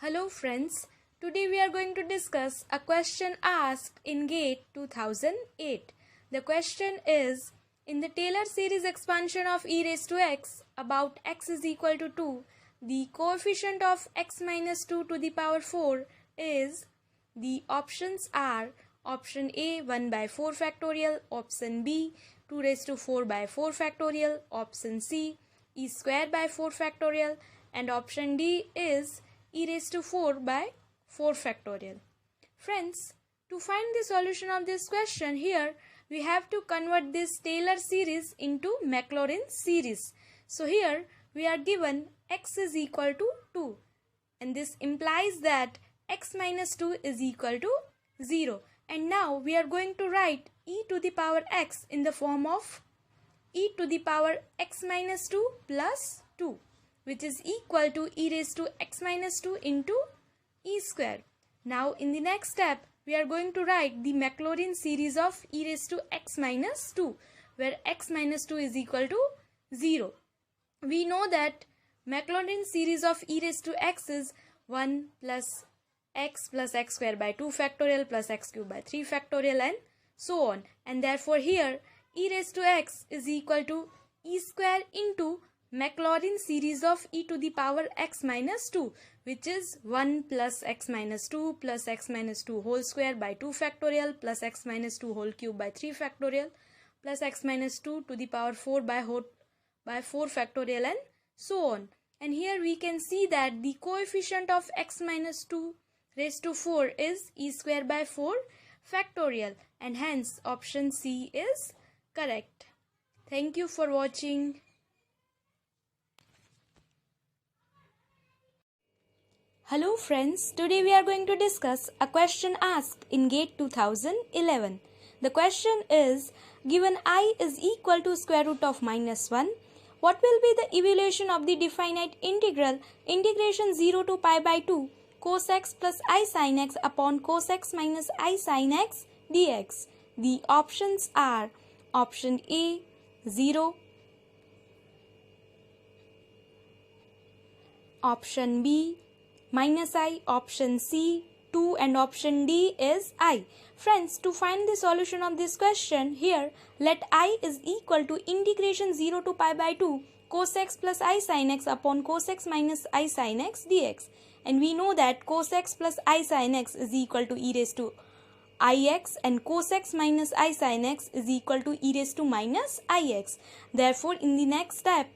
Hello friends, today we are going to discuss a question asked in GATE 2008. The question is, in the Taylor series expansion of e raised to x about x is equal to 2, the coefficient of x minus 2 to the power 4 is, the options are option A 1 by 4 factorial, option B 2 raised to 4 by 4 factorial, option C e square by 4 factorial, and option D is e raised to 4 by 4 factorial. Friends, to find the solution of this question, here we have to convert this Taylor series into Maclaurin series. So here we are given x is equal to 2, and this implies that x minus 2 is equal to 0. And now we are going to write e to the power x in the form of e to the power x minus 2 plus 2, which is equal to e raised to x minus 2 into e square. Now in the next step, we are going to write the Maclaurin series of e raised to x minus 2, where x minus 2 is equal to 0. We know that Maclaurin series of e raised to x is 1 plus x square by 2 factorial plus x cube by 3 factorial and so on. And therefore here e raised to x is equal to e square into Maclaurin series of e to the power x minus 2, which is 1 plus x minus 2 plus x minus 2 whole square by 2 factorial plus x minus 2 whole cube by 3 factorial plus x minus 2 to the power 4 by 4 factorial and so on. And here we can see that the coefficient of x minus 2 raised to 4 is e square by 4 factorial, and hence option C is correct. Thank you for watching. Hello friends, today we are going to discuss a question asked in GATE 2011. The question is, given I is equal to square root of minus 1, what will be the evaluation of the definite integral integration 0 to pi by 2 cos x plus I sin x upon cos x minus I sin x dx? The options are option A 0, option B minus I, option C 2, and option D is I. Friends, to find the solution of this question, here let I is equal to integration 0 to pi by 2 cos x plus I sin x upon cos x minus I sin x dx. And we know that cos x plus I sin x is equal to e raised to ix, and cos x minus I sin x is equal to e raised to minus ix. Therefore, in the next step,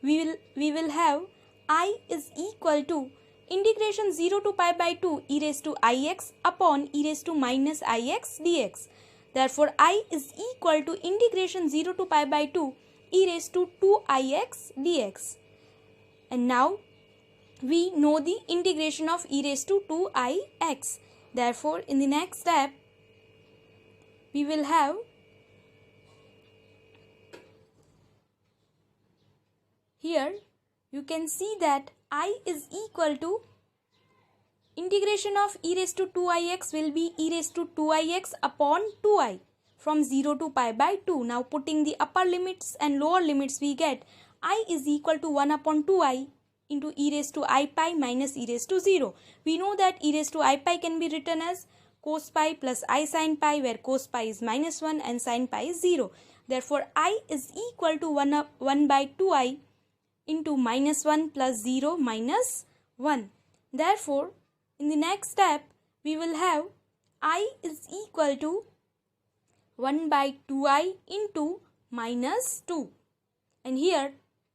we will have I is equal to integration 0 to pi by 2 e raised to ix upon e raised to minus ix dx. Therefore, I is equal to integration 0 to pi by 2 e raised to 2ix dx. And now we know the integration of e raised to 2ix. Therefore, in the next step, we will have here you can see that I is equal to integration of e raised to 2ix will be e raised to 2ix upon 2I from 0 to pi by 2. Now putting the upper limits and lower limits, we get I is equal to 1 upon 2I into e raised to I pi minus e raised to 0. We know that e raised to I pi can be written as cos pi plus I sin pi, where cos pi is minus 1 and sin pi is 0. Therefore, I is equal to 1 by 2I into minus 1 plus 0 minus 1. Therefore, in the next step, we will have I is equal to 1 by 2I into minus 2. And here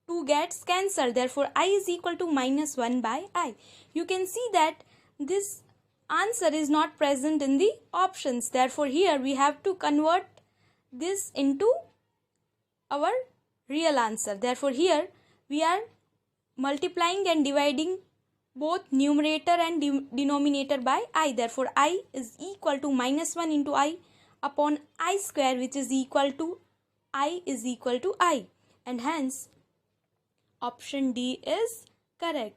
2 gets cancelled. Therefore, I is equal to minus 1 by I. You can see that this answer is not present in the options. Therefore, here we have to convert this into our real answer. Therefore, here we are multiplying and dividing both numerator and denominator by I. Therefore, I is equal to minus 1 into I upon I square, which is equal to I is equal to I. And hence, option D is correct.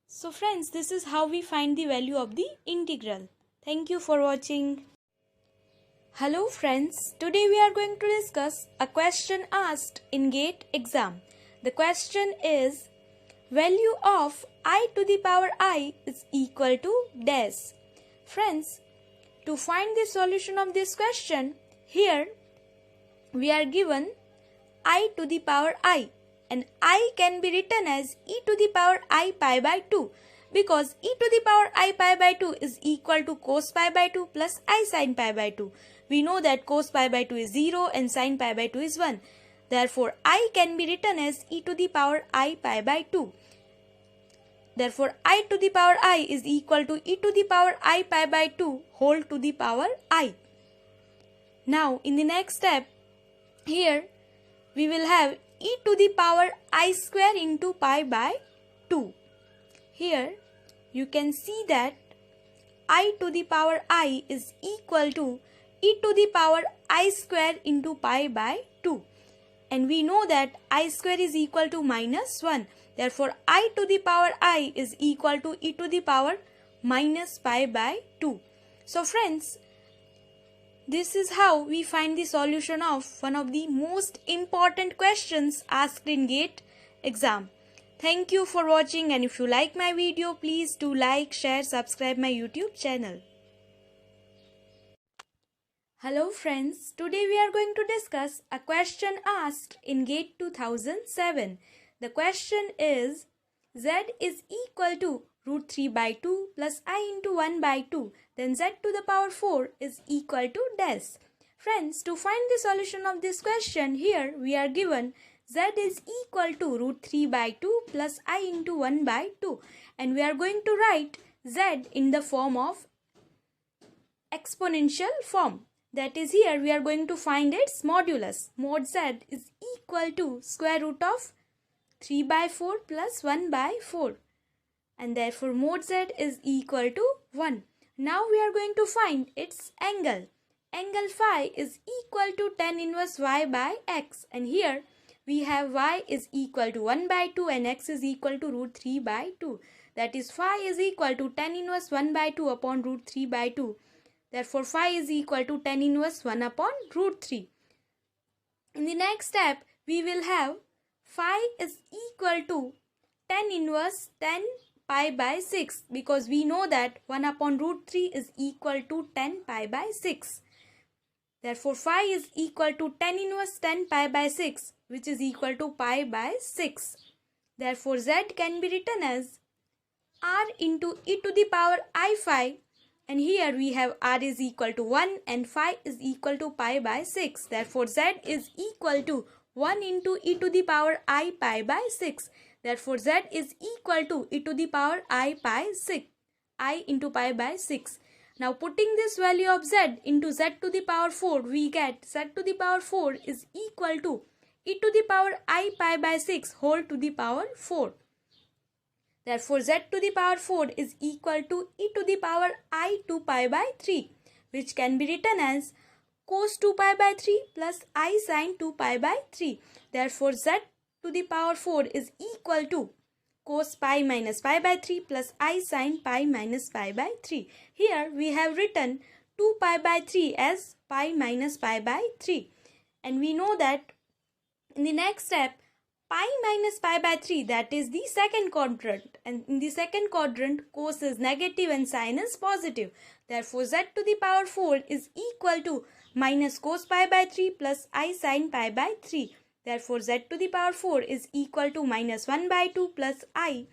So friends, this is how we find the value of the integral. Thank you for watching. Hello friends, today we are going to discuss a question asked in GATE exam. The question is, value of I to the power I is equal to dash. Friends, to find the solution of this question, here we are given I to the power I, and I can be written as e to the power I pi by 2, because e to the power I pi by 2 is equal to cos pi by 2 plus I sin pi by 2. We know that cos pi by 2 is 0 and sin pi by 2 is 1. Therefore, I can be written as e to the power I pi by 2. Therefore, I to the power I is equal to e to the power I pi by 2 whole to the power I. Now, in the next step, here we will have e to the power I square into pi by 2. Here you can see that I to the power I is equal to e to the power I square into pi by 2. And we know that I square is equal to minus 1. Therefore, I to the power I is equal to e to the power minus pi by 2. So friends, this is how we find the solution of one of the most important questions asked in GATE exam. Thank you for watching, and if you like my video, please do like, share, subscribe my YouTube channel. Hello friends, today we are going to discuss a question asked in GATE 2007. The question is, z is equal to root 3 by 2 plus I into 1 by 2, then z to the power 4 is equal to dash. Friends, to find the solution of this question, here we are given z is equal to root 3 by 2 plus I into 1 by 2, and we are going to write z in the form of exponential form. That is, here we are going to find its modulus. Mod z is equal to square root of 3 by 4 plus 1 by 4, and therefore mod z is equal to 1. Now we are going to find its angle. Angle phi is equal to tan inverse y by x, and here we have y is equal to 1 by 2 and x is equal to root 3 by 2. That is, phi is equal to tan inverse 1 by 2 upon root 3 by 2. Therefore, phi is equal to tan inverse 1 upon root 3. In the next step, we will have phi is equal to tan inverse 10 pi by 6, because we know that 1 upon root 3 is equal to 10 pi by 6. Therefore, phi is equal to tan inverse 10 pi by 6, which is equal to pi by 6. Therefore, z can be written as r into e to the power I phi, and here we have r is equal to 1 and phi is equal to pi by 6. Therefore, z is equal to 1 into e to the power I pi by 6. Therefore, z is equal to e to the power I pi 6, I into pi by 6. Now, putting this value of z into z to the power 4, we get z to the power 4 is equal to e to the power I pi by 6 whole to the power 4. Therefore, z to the power 4 is equal to e to the power I 2 pi by 3, which can be written as cos 2 pi by 3 plus I sin 2 pi by 3. Therefore, z to the power 4 is equal to cos pi minus pi by 3 plus I sin pi minus pi by 3. Here we have written 2 pi by 3 as pi minus pi by 3. And we know that in the next step, pi minus pi by 3, that is the second quadrant. And in the second quadrant, cos is negative and sin is positive. Therefore, z to the power 4 is equal to minus cos pi by 3 plus I sin pi by 3. Therefore, z to the power 4 is equal to minus 1 by 2 plus I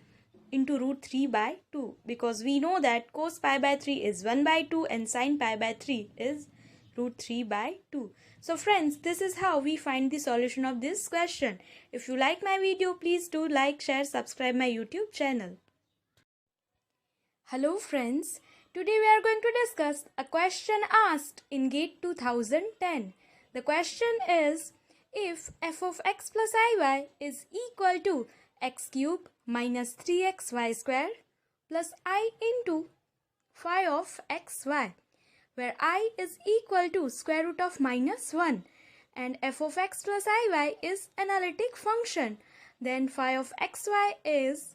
into root 3 by 2. Because we know that cos pi by 3 is 1 by 2 and sin pi by 3 is root 3 by 2. So friends, this is how we find the solution of this question. If you like my video, please do like, share, subscribe my YouTube channel. Hello friends, today we are going to discuss a question asked in GATE 2010. The question is, if f of x plus iy is equal to x cube minus 3xy square plus I into phi of xy, where I is equal to square root of minus 1 and f of x plus iy is analytic function, then phi of xy is...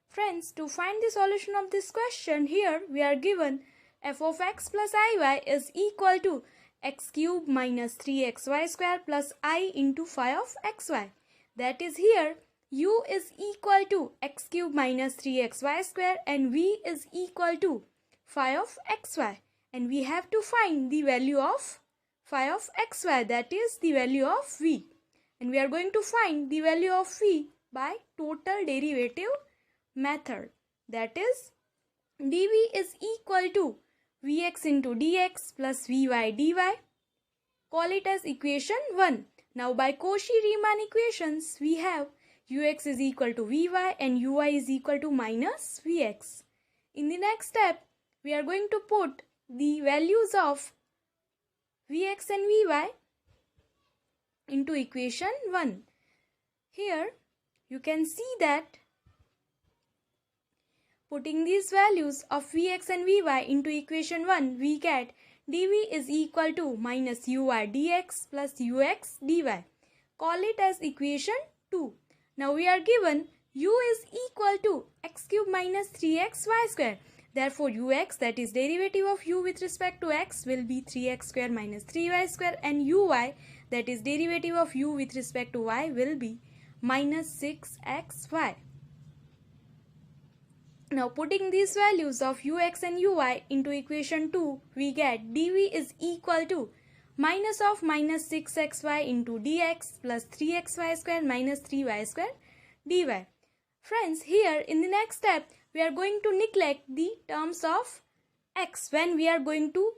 Friends, to find the solution of this question, here we are given f of x plus iy is equal to x cube minus 3xy square plus I into phi of xy. That is, here u is equal to x cube minus 3xy square and v is equal to phi of xy. And we have to find the value of phi of xy, that is the value of v. And we are going to find the value of v by total derivative method. That is dv is equal to vx into dx plus vy dy. Call it as equation 1. Now by Cauchy-Riemann equations, we have ux is equal to vy and uy is equal to minus vx. In the next step, we are going to put the values of vx and vy into equation 1. Here you can see that putting these values of vx and vy into equation 1, we get dv is equal to minus uy dx plus ux dy. Call it as equation 2. Now we are given u is equal to x cube minus 3xy square. Therefore ux, that is derivative of u with respect to x, will be 3x square minus 3y square, and uy, that is derivative of u with respect to y, will be minus 6xy. Now putting these values of ux and uy into equation 2, we get dv is equal to minus of minus 6xy into dx plus 3xy square minus 3y square dy. Friends, here in the next step, we are going to neglect the terms of x when we are going to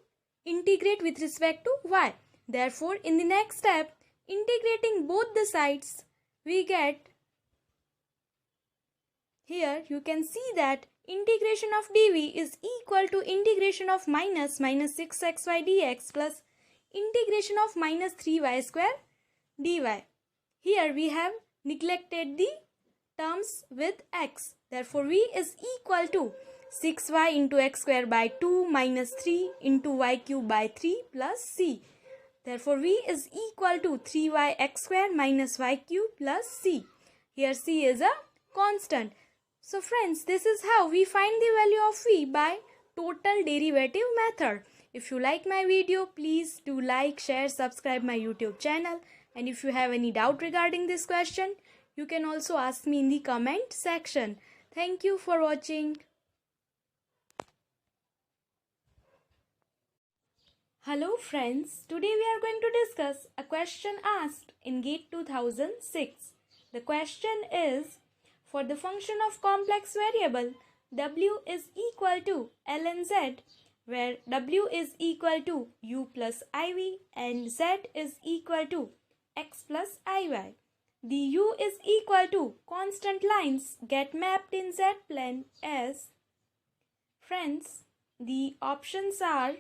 integrate with respect to y. Therefore, in the next step, integrating both the sides, we get, here you can see that integration of dv is equal to integration of minus 6xy dx plus integration of minus 3y square dy. Here we have neglected the terms with x. Therefore, v is equal to 6y into x square by 2 minus 3 into y cube by 3 plus c. Therefore, v is equal to 3y x square minus y cube plus c. Here c is a constant. So friends, this is how we find the value of v by total derivative method. If you like my video, please do like, share, subscribe my YouTube channel. And if you have any doubt regarding this question, you can also ask me in the comment section. Thank you for watching. Hello friends, today we are going to discuss a question asked in GATE 2006. The question is, for the function of complex variable w is equal to ln z, where w is equal to u plus iv and z is equal to x plus iy. The u is equal to constant lines get mapped in z-plane as, friends, the options are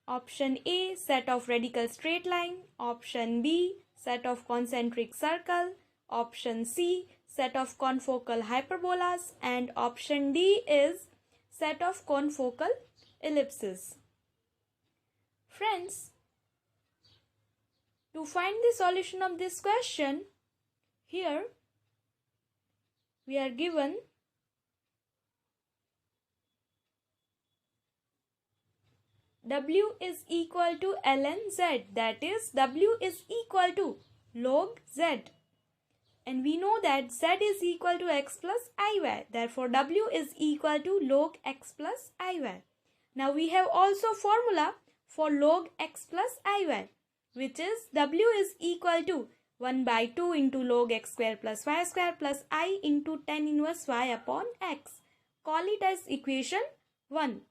option A, set of radical straight line, option B, set of concentric circle, option C, set of confocal hyperbolas, and option D is set of confocal ellipses. Friends, to find the solution of this question, here we are given w is equal to ln z, that is w is equal to log z. And we know that z is equal to x plus iy. Therefore, w is equal to log x plus iy. Now, we have also formula for log x plus iy, which is w is equal to 1 by 2 into log x square plus y square plus I into tan inverse y upon x. Call it as equation 1.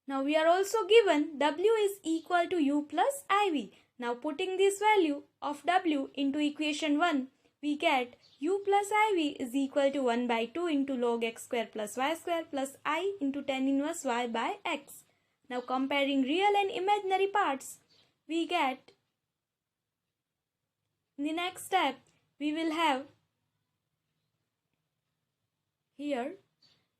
Now, we are also given w is equal to u plus iv. Now, putting this value of w into equation 1, we get u plus iv is equal to 1 by 2 into log x square plus y square plus I into tan inverse y by x. Now, comparing real and imaginary parts, we get, in the next step, we will have, here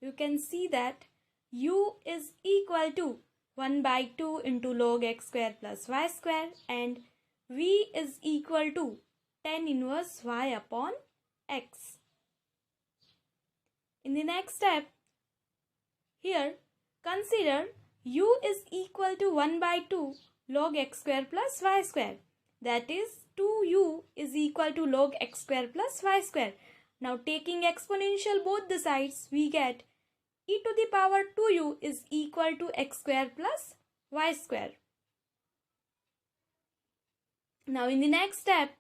you can see that u is equal to 1 by 2 into log x square plus y square and v is equal to tan inverse y upon x. In the next step, here consider u is equal to 1 by 2 log x square plus y square. That is, 2u is equal to log x square plus y square. Now taking exponential both the sides, we get e to the power 2u is equal to x square plus y square. Now in the next step,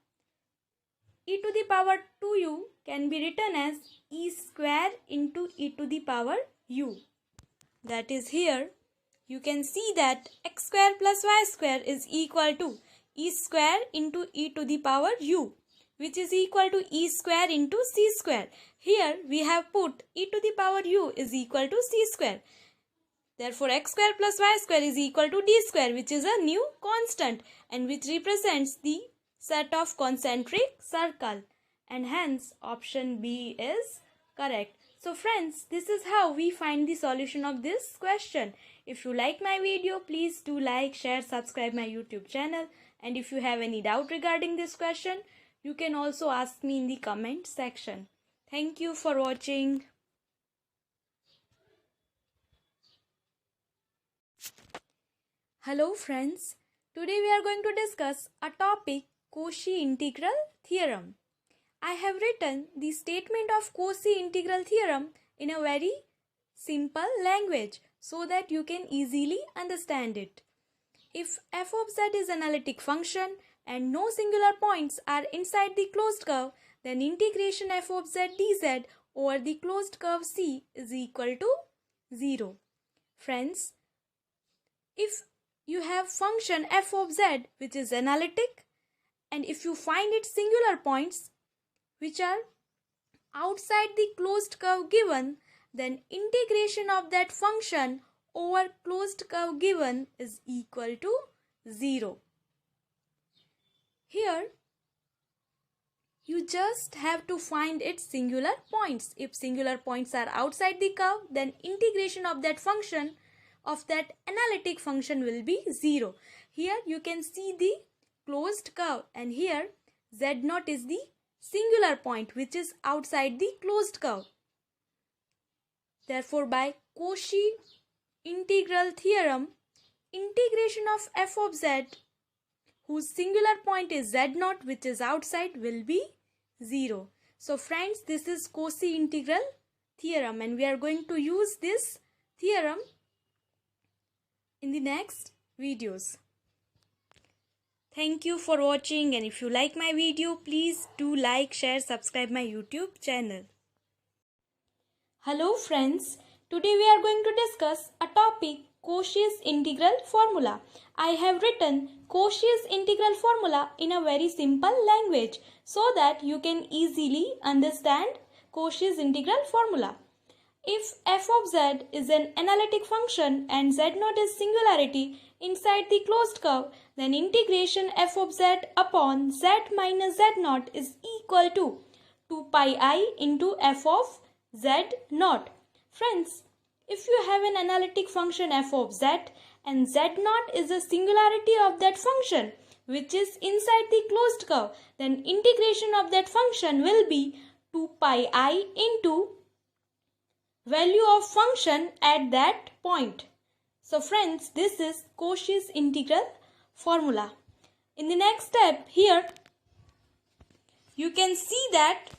e to the power 2u can be written as e square into e to the power u. That is, here you can see that x square plus y square is equal to e square into e to the power u, which is equal to e square into c square. Here we have put e to the power u is equal to c square. Therefore, x square plus y square is equal to d square, which is a new constant and which represents the set of concentric circle, and hence option B is correct. So friends, this is how we find the solution of this question. If you like my video, please do like, share, subscribe my YouTube channel, and if you have any doubt regarding this question, you can also ask me in the comment section. Thank you for watching. Hello friends, today we are going to discuss a topic, Cauchy integral theorem. I have written the statement of Cauchy integral theorem in a very simple language so that you can easily understand it. If f of z is an analytic function and no singular points are inside the closed curve, then integration f of z dz over the closed curve C is equal to 0. Friends, if you have function f of z which is analytic, and if you find its singular points which are outside the closed curve given, then integration of that function over closed curve given is equal to 0. Here you just have to find its singular points. If singular points are outside the curve, then integration of that function, of that analytic function, will be 0. Here you can see the closed curve, and here z0 is the singular point which is outside the closed curve. Therefore, by Cauchy integral theorem, integration of f of z whose singular point is z0 which is outside will be 0. So friends, this is Cauchy integral theorem, and we are going to use this theorem in the next videos. Thank you for watching, and if you like my video, please do like, share, subscribe my YouTube channel. Hello friends, today we are going to discuss a topic, Cauchy's integral formula. I have written Cauchy's integral formula in a very simple language so that you can easily understand Cauchy's integral formula. If f of z is an analytic function and z0 is singularity inside the closed curve, then integration f of z upon z minus z0 is equal to 2 pi I into f of z0. Friends, if you have an analytic function f of z and z0 is a singularity of that function which is inside the closed curve, then integration of that function will be 2 pi I into value of function at that point. So friends, this is Cauchy's integral formula. In the next step, here you can see that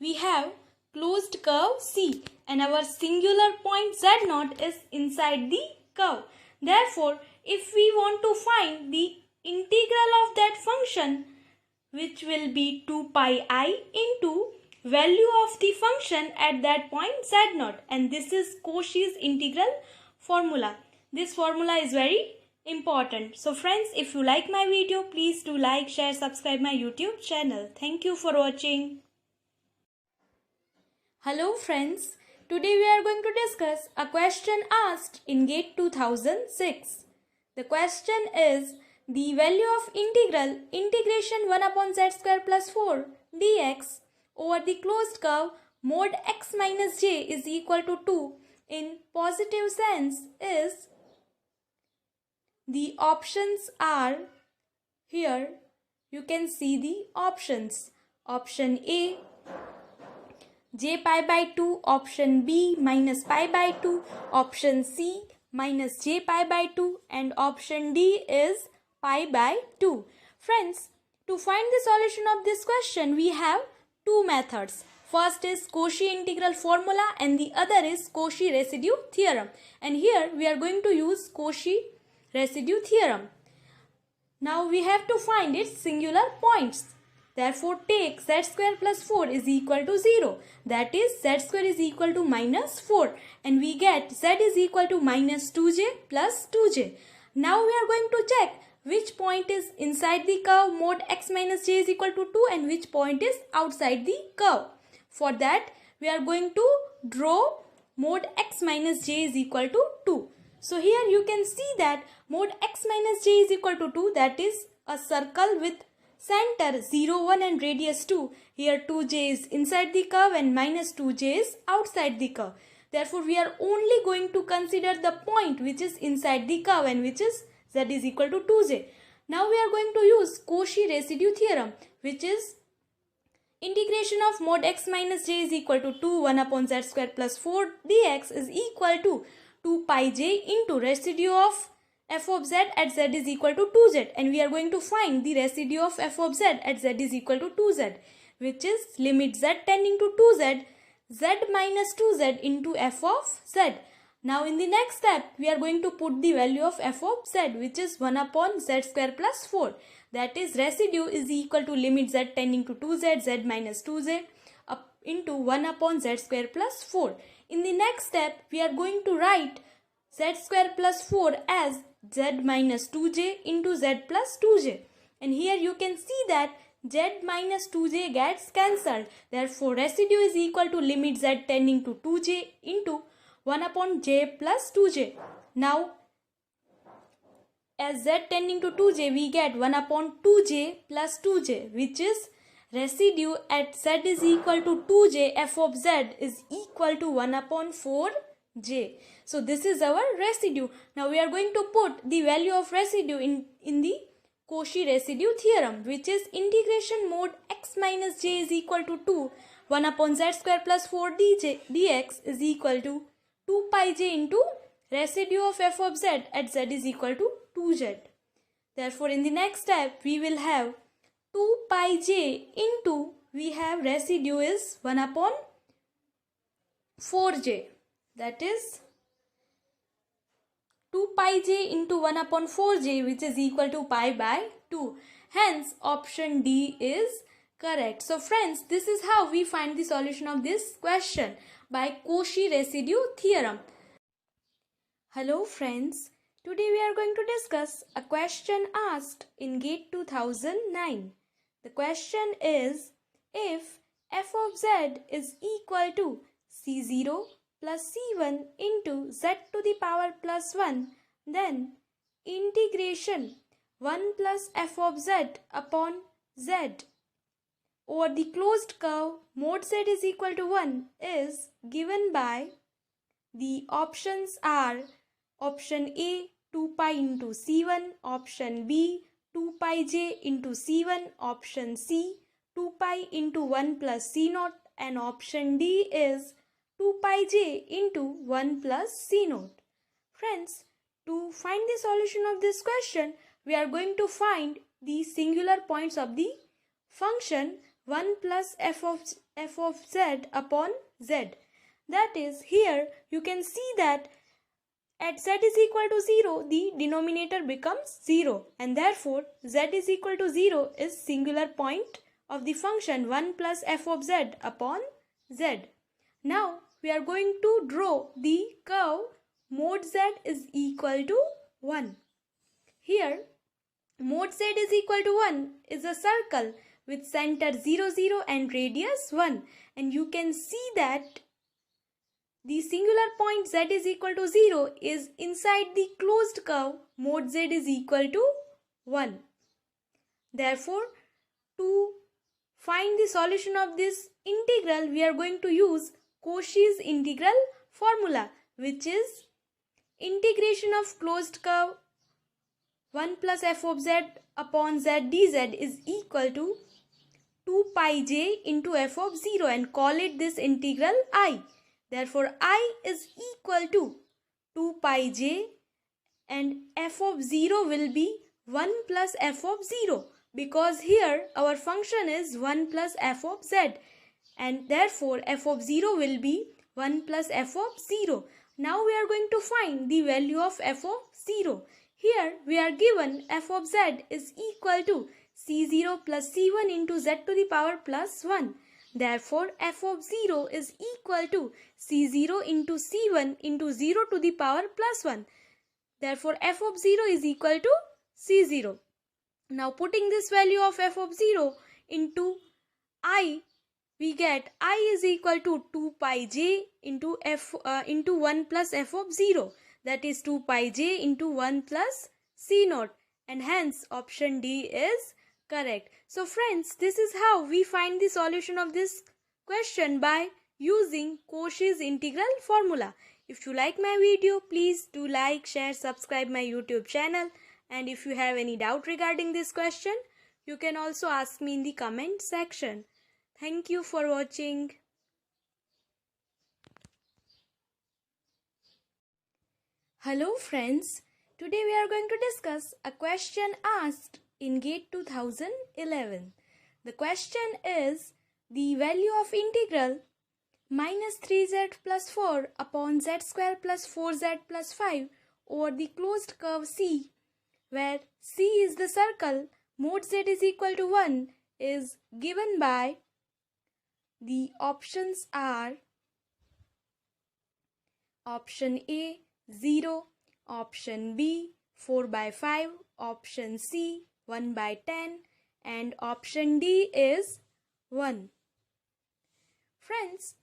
we have closed curve C and our singular point z0 is inside the curve. Therefore, if we want to find the integral of that function, which will be 2 pi I into value of the function at that point z0, and this is Cauchy's integral formula. This formula is very important. So friends, if you like my video, please do like, share, subscribe my YouTube channel. Thank you for watching. Hello friends, today we are going to discuss a question asked in GATE 2006. The question is, the value of integration 1 upon z square plus 4 dx over the closed curve mod x minus j is equal to 2 in positive sense is. The options are, here you can see the options. Option A, j pi by 2, option B, minus pi by 2, option C, minus j pi by 2, and option D is pi by 2. Friends, to find the solution of this question, we have two methods. First is Cauchy integral formula and the other is Cauchy residue theorem. And here we are going to use Cauchy residue theorem. Now we have to find its singular points. Therefore, take z square plus 4 is equal to 0. That is, z square is equal to minus 4. And we get z is equal to minus 2j plus 2j. Now we are going to check which point is inside the curve mod x minus j is equal to 2 and which point is outside the curve. For that, we are going to draw mod x minus j is equal to 2. So here you can see that mod x minus j is equal to 2, that is a circle with center 0, 1 and radius 2. Here 2j is inside the curve and minus 2j is outside the curve. Therefore, we are only going to consider the point which is inside the curve and which is z is equal to 2j. Now we are going to use Cauchy residue theorem, which is integration of mod x minus j is equal to 2 1 upon z square plus 4 dx is equal to 2 pi j into residue of f of z at z is equal to 2z, and we are going to find the residue of f of z at z is equal to 2z, which is limit z tending to 2z, z minus 2z into f of z. Now in the next step, we are going to put the value of f of z, which is 1 upon z square plus 4. That is, residue is equal to limit z tending to 2z, z minus 2z up into 1 upon z square plus 4. In the next step, we are going to write z square plus 4 as z minus 2j into z plus 2j. And here you can see that z minus 2j gets cancelled. Therefore, residue is equal to limit z tending to 2j into 1 upon j plus 2j. Now, as z tending to 2j, we get 1 upon 2j plus 2j, which is residue at z is equal to 2j, f of z is equal to 1 upon 4j. So this is our residue. Now we are going to put the value of residue in the Cauchy residue theorem, which is integration mod x minus j is equal to 2 1 upon z square plus 4 dx is equal to 2 pi j into residue of f of z at z is equal to 2z. Therefore, in the next step, we will have 2 pi j into, we have residue is 1 upon 4j. That is 2 pi j into 1 upon 4j, which is equal to pi by 2. Hence, option D is correct. So friends, this is how we find the solution of this question by Cauchy residue theorem. Hello friends, today we are going to discuss a question asked in GATE 2009. The question is, if f of z is equal to c0 plus c1 into z to the power plus 1, then integration 1 plus f of z upon z over the closed curve mod z is equal to 1 is given by, the options are option A 2 pi into c1, option B 2 pi j into c1, option C 2 pi into 1 plus c0, and option D is 2 pi j into 1 plus c0. Friends, to find the solution of this question, we are going to find the singular points of the function 1 plus f of z upon z. That is, here you can see that at z is equal to 0, the denominator becomes 0, and therefore z is equal to 0 is singular point of the function 1 plus f of z upon z. Now we are going to draw the curve mod z is equal to 1. Here mod z is equal to 1 is a circle with center 0, 0 and radius 1, and you can see that the singular point z is equal to 0 is inside the closed curve mod z is equal to 1. Therefore, to find the solution of this integral, we are going to use Cauchy's integral formula, which is integration of closed curve 1 plus f of z upon z dz is equal to 2 pi j into f of 0, and call it this integral I. Therefore, I is equal to 2 pi j and f of 0 will be 1 plus f of 0, because here our function is 1 plus f of z, and therefore f of 0 will be 1 plus f of 0. Now we are going to find the value of f of 0. Here we are given f of z is equal to c0 plus c1 into z to the power plus 1. Therefore, f of 0 is equal to c0 into c1 into 0 to the power plus 1. Therefore, f of 0 is equal to c0. Now, putting this value of f of 0 into I, we get I is equal to 2 pi j into 1 plus f of 0. That is 2 pi j into 1 plus c naught. And hence, option D is correct. So friends, this is how we find the solution of this question by using Cauchy's integral formula. If you like my video, please do like, share, subscribe my YouTube channel. And if you have any doubt regarding this question, you can also ask me in the comment section. Thank you for watching. Hello friends, today we are going to discuss a question asked in GATE 2011. The question is the value of integral minus 3z plus 4 upon z square plus 4z plus 5 over the closed curve C, where C is the circle, mod z is equal to 1, is given by the options are option A 0, option B 4 by 5, option C 1 by 10, and option D is 1. Friends,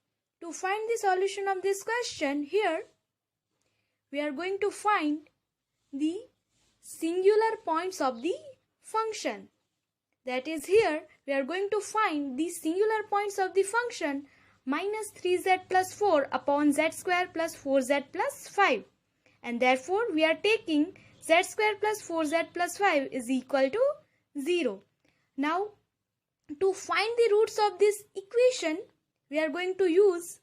to find the solution of this question, here we are going to find the singular points of the function. That is, here we are going to find the singular points of the function minus 3z plus 4 upon z square plus 4z plus 5. And therefore, we are taking z square plus 4z plus 5 is equal to 0. Now, to find the roots of this equation, we are going to use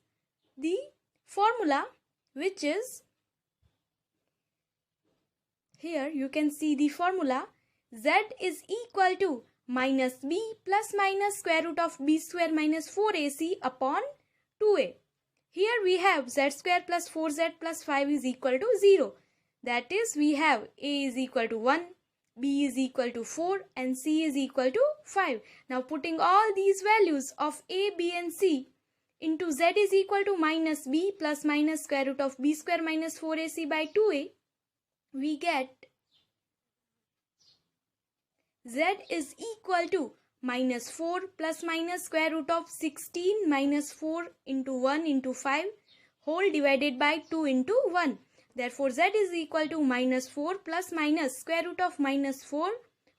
the formula, which is, here you can see the formula, z is equal to minus b plus minus square root of b square minus 4ac upon 2a. Here we have z square plus 4z plus 5 is equal to 0. That is, we have a is equal to 1, b is equal to 4 and c is equal to 5. Now putting all these values of a, b and c into z is equal to minus b plus minus square root of b square minus 4ac by 2a, we get z is equal to minus 4 plus minus square root of 16 minus 4 into 1 into 5 whole divided by 2 into 1. Therefore, z is equal to minus 4 plus minus square root of minus 4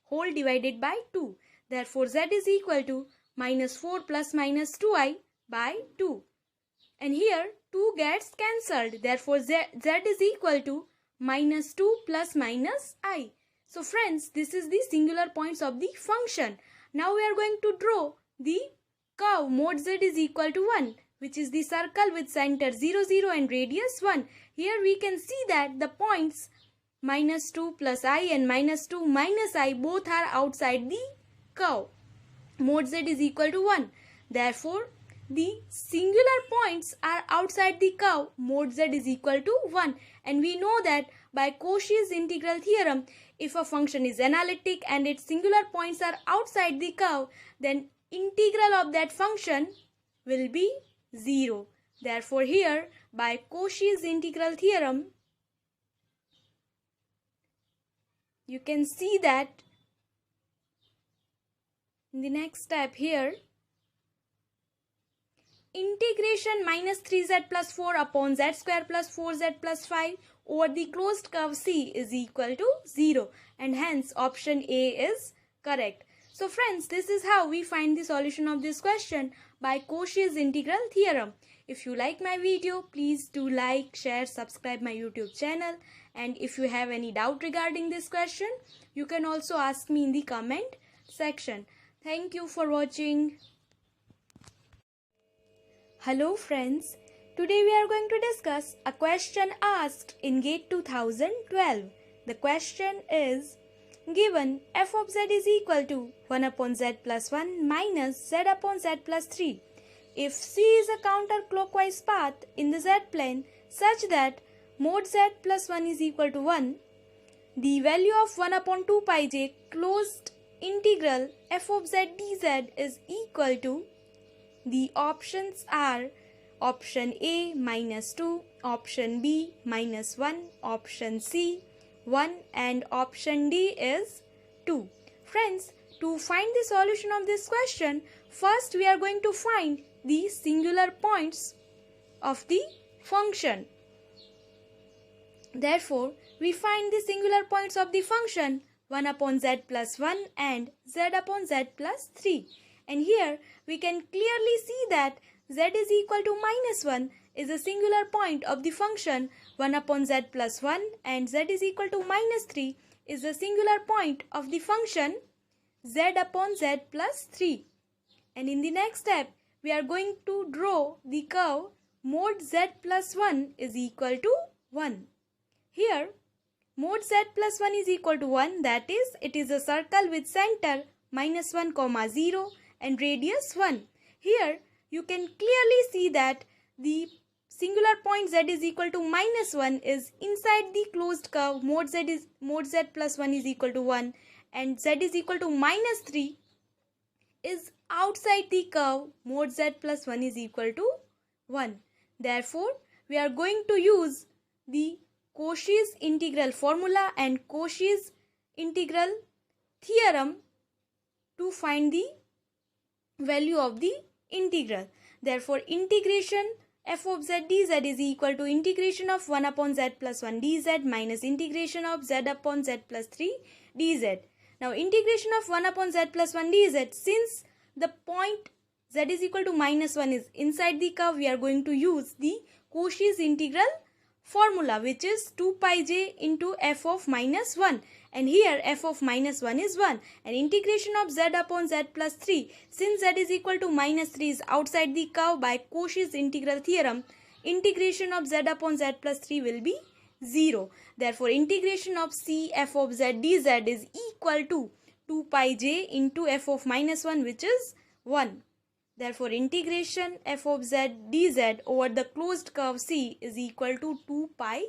whole divided by 2. Therefore, z is equal to minus 4 plus minus 2i by 2. And here 2 gets cancelled. Therefore, z is equal to minus 2 plus minus i. So friends, this is the singular points of the function. Now we are going to draw the curve mod z is equal to 1, which is the circle with center 0, 0 and radius 1. Here we can see that the points minus 2 plus I and minus 2 minus I both are outside the curve. Mod z is equal to 1. Therefore, the singular points are outside the curve. Mod z is equal to 1. And we know that by Cauchy's integral theorem, if a function is analytic and its singular points are outside the curve, then integral of that function will be 0. Therefore, here by Cauchy's integral theorem, you can see that in the next step here, integration minus 3z plus 4 upon z square plus 4z plus 5 over the closed curve C is equal to 0, and hence option A is correct. So friends, this is how we find the solution of this question by Cauchy's integral theorem. If you like my video, please do like, share, subscribe my YouTube channel. And if you have any doubt regarding this question, you can also ask me in the comment section. Thank you for watching. Hello friends, today we are going to discuss a question asked in GATE 2012. The question is, given f of z is equal to 1 upon z plus 1 minus z upon z plus 3. If c is a counterclockwise path in the z-plane such that mod z plus 1 is equal to 1, the value of 1 upon 2 pi j closed integral f of z dz is equal to, the options are option A minus 2, option B minus 1, option C 1 and option D is 2. Friends, to find the solution of this question, first we are going to find the singular points of the function. Therefore, we find the singular points of the function 1 upon z plus 1 and z upon z plus 3. And here we can clearly see that z is equal to minus 1 is a singular point of the function 1 upon z plus 1 and z is equal to minus 3 is a singular point of the function z upon z plus 3. And in the next step, we are going to draw the curve mod z plus 1 is equal to 1. Here, mod z plus 1 is equal to 1, that is, it is a circle with center minus 1 comma 0 and radius 1. Here, you can clearly see that the singular point z is equal to minus 1 is inside the closed curve mod z plus 1 is equal to 1 and z is equal to minus 3 is outside the curve mod z plus 1 is equal to 1. Therefore, we are going to use the Cauchy's integral formula and Cauchy's integral theorem to find the value of the integral. Therefore, integration f of z dz is equal to integration of 1 upon z plus 1 dz minus integration of z upon z plus 3 dz. Now, integration of 1 upon z plus 1 dz, since the point z is equal to minus 1 is inside the curve, we are going to use the Cauchy's integral formula, which is 2 pi j into f of minus 1, and here f of minus 1 is 1, and integration of z upon z plus 3, since z is equal to minus 3 is outside the curve, by Cauchy's integral theorem, integration of z upon z plus 3 will be 0. Therefore, integration of c f of z dz is equal to 2 pi j into f of minus 1, which is 1. Therefore, integration f of z dz over the closed curve C is equal to 2 pi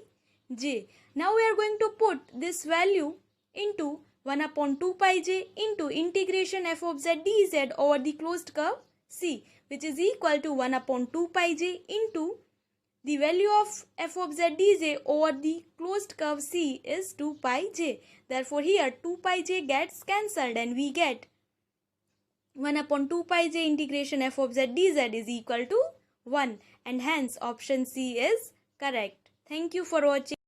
j. Now, we are going to put this value into 1 upon 2 pi j into integration f of z dz over the closed curve C, which is equal to 1 upon 2 pi j into the value of f of z dz over the closed curve C is 2 pi j. Therefore, here 2 pi j gets cancelled and we get 1 upon 2 pi j integration f of z dz is equal to 1, and hence option C is correct. Thank you for watching.